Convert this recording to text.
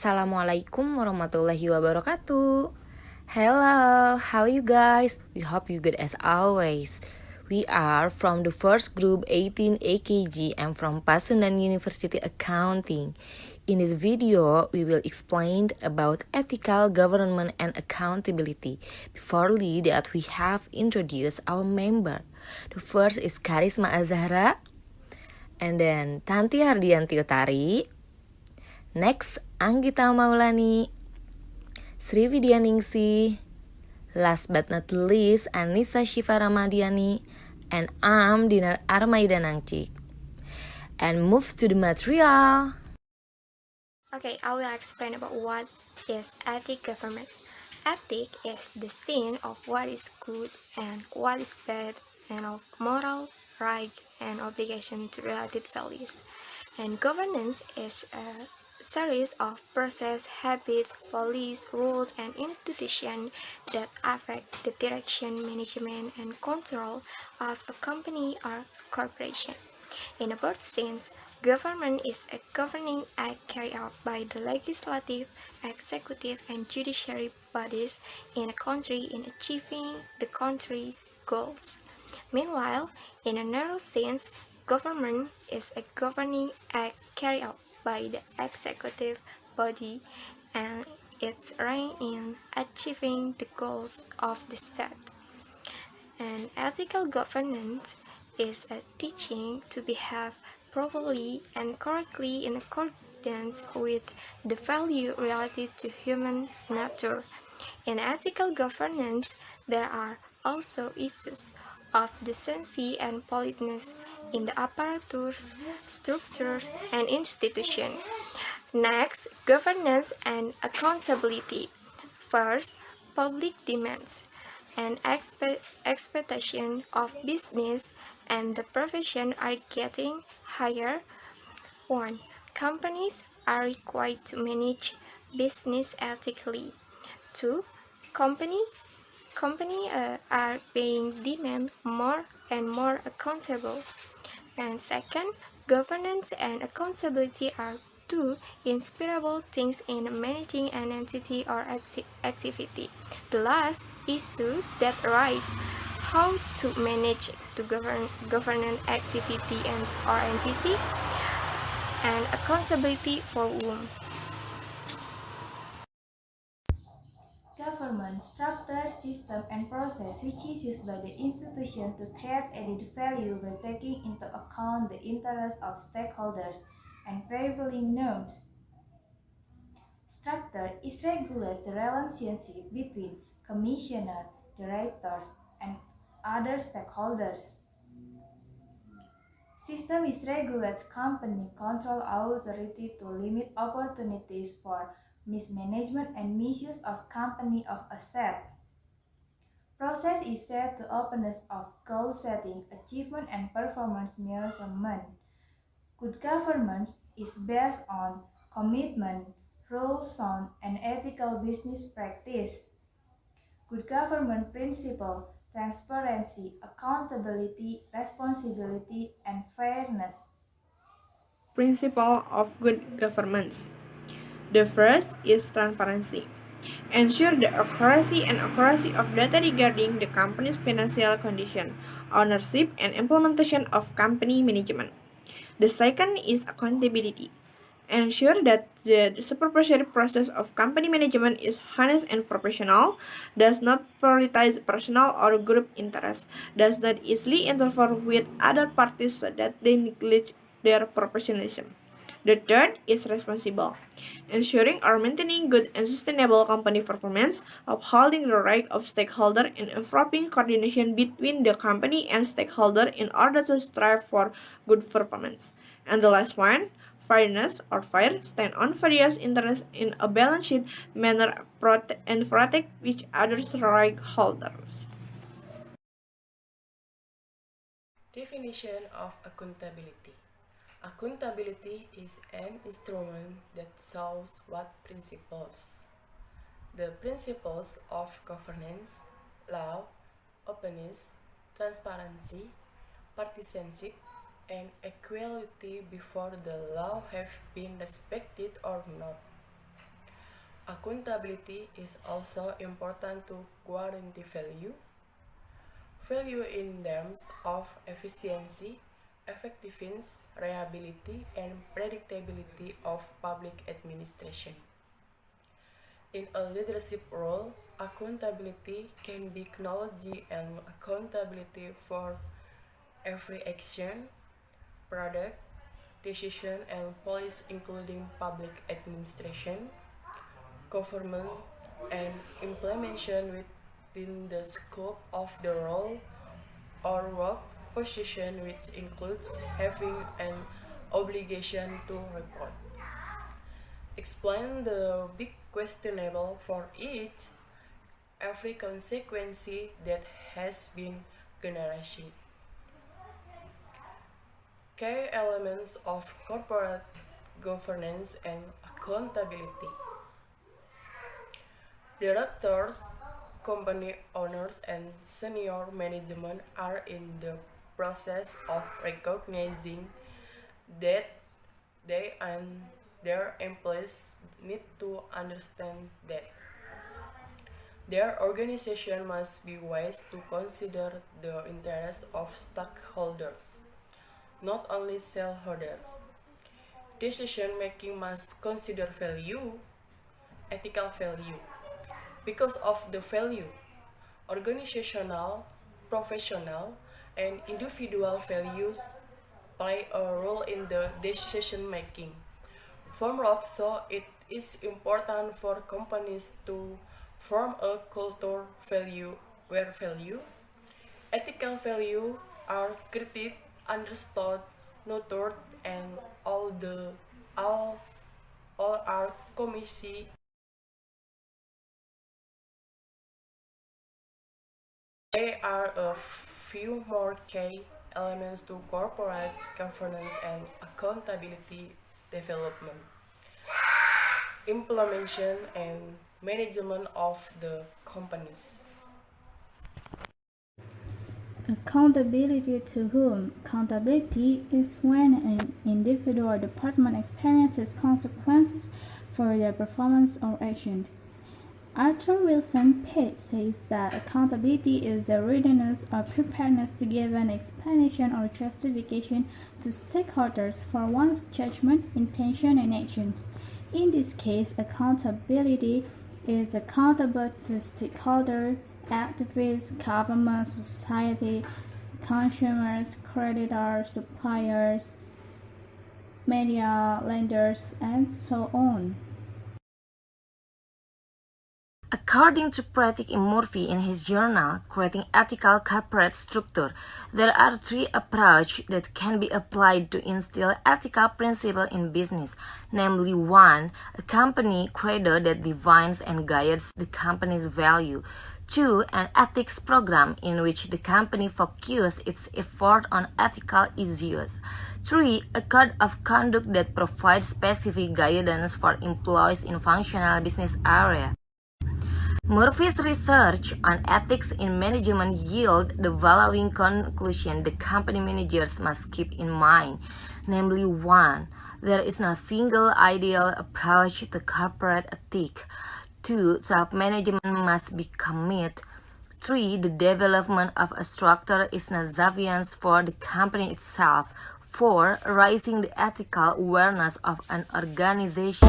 Assalamualaikum warahmatullahi wabarakatuh. Hello, how are you guys? We hope you good as always. We are from the first group 18 AKG and from Pasundan University Accounting. In this video, we will explain about ethical government and accountability. Before that, we have introduced our member. The first is Karisma Azahra, and then Tanti Hardiyanti U. Next, Anggita Maulani, Widya Ningsih, last but not least, Annisa Syifa R, and I'm Dinar Armaida N. And move to the material. Okay, I will explain about what is ethic government. Ethic is the sense of what is good and what is bad, and of moral, right, and obligation to related values. And governance is a series of process, habits, policies, rules, and institutions that affect the direction, management, and control of a company or corporation. In a broad sense, government is a governing act carried out by the legislative, executive, and judiciary bodies in a country in achieving the country's goals. Meanwhile, in a narrow sense, government is a governing act carried out by the executive body and its rank in achieving the goals of the state. And ethical governance is a teaching to behave properly and correctly in accordance with the value related to human nature. In ethical governance, there are also issues of decency and politeness in the apparatus, structures, and institutions. Next, governance and accountability. First, public demands and expectation of business and the profession are getting higher. 1. Companies are required to manage business ethically. 2. Companies are being demanded more and more accountable. And second, governance and accountability are two inseparable things in managing an entity or activity. The last issues that arise: how to manage to governance activity or entity, and accountability for whom. Government structure, system, and process which is used by the institution to create added value by taking into account the interests of stakeholders and prevailing norms. Structure is regulates the relationship between commissioner, directors, and other stakeholders. System is regulates company control authority to limit opportunities for mismanagement and misuse of company of asset. Process is set to openness of goal setting, achievement, and performance measurement. Good governance is based on commitment, rules, sound, and ethical business practice. Good government principle, transparency, accountability, responsibility, and fairness. Principle of good governance. The first is transparency. Ensure the accuracy of data regarding the company's financial condition, ownership, and implementation of company management. The second is accountability. Ensure that the supervisory process of company management is honest and professional, does not prioritize personal or group interests, does not easily interfere with other parties so that they neglect their professionalism. The third is responsible, ensuring or maintaining good and sustainable company performance, upholding the right of stakeholder, and improving coordination between the company and stakeholder in order to strive for good performance. And the last one, fairness or fair, stand on various interests in a balanced manner and protect each other's stakeholders. Definition of accountability. Accountability is an instrument that shows what principles. The principles of governance, law, openness, transparency, partisanship, and equality before the law have been respected or not. Accountability is also important to guarantee value. Value in terms of efficiency, effectiveness, reliability, and predictability of public administration. In a leadership role, accountability can be acknowledged and accountability for every action, product, decision, and policy including public administration, government, and implementation within the scope of the role or work position, which includes having an obligation to report. Explain the big questionable for each, every consequence that has been generated. Key elements of corporate governance and accountability. Directors, company owners, and senior management are in the process of recognizing that they and their employees need to understand that their organization must be wise to consider the interests of stakeholders, not only shareholders. Decision making must consider value, ethical value. Because of the value, organizational, professional, and individual values play a role in the decision making. So it is important for companies to form a culture value where value, ethical value are created, understood, nurtured, and all are committee. There are a few more key elements to corporate governance and accountability development, implementation, and management of the companies. Accountability to whom? Accountability is when an individual or department experiences consequences for their performance or action. Arthur Wilson Page says that accountability is the readiness or preparedness to give an explanation or justification to stakeholders for one's judgment, intention, and actions. In this case, accountability is accountable to stakeholders, activists, government, society, consumers, creditors, suppliers, media, lenders, and so on. According to Pratik Murphy in his journal, Creating Ethical Corporate Structure, there are three approaches that can be applied to instill ethical principles in business. Namely, 1. A company credo that defines and guides the company's value. 2. An ethics program in which the company focuses its effort on ethical issues. 3. A code of conduct that provides specific guidance for employees in functional business area. Murphy's research on ethics in management yield the following conclusion the company managers must keep in mind. Namely, 1. There is no single ideal approach to corporate ethics. 2. Self-management must be committed. 3. The development of a structure is not sufficient for the company itself. 4. Raising the ethical awareness of an organization.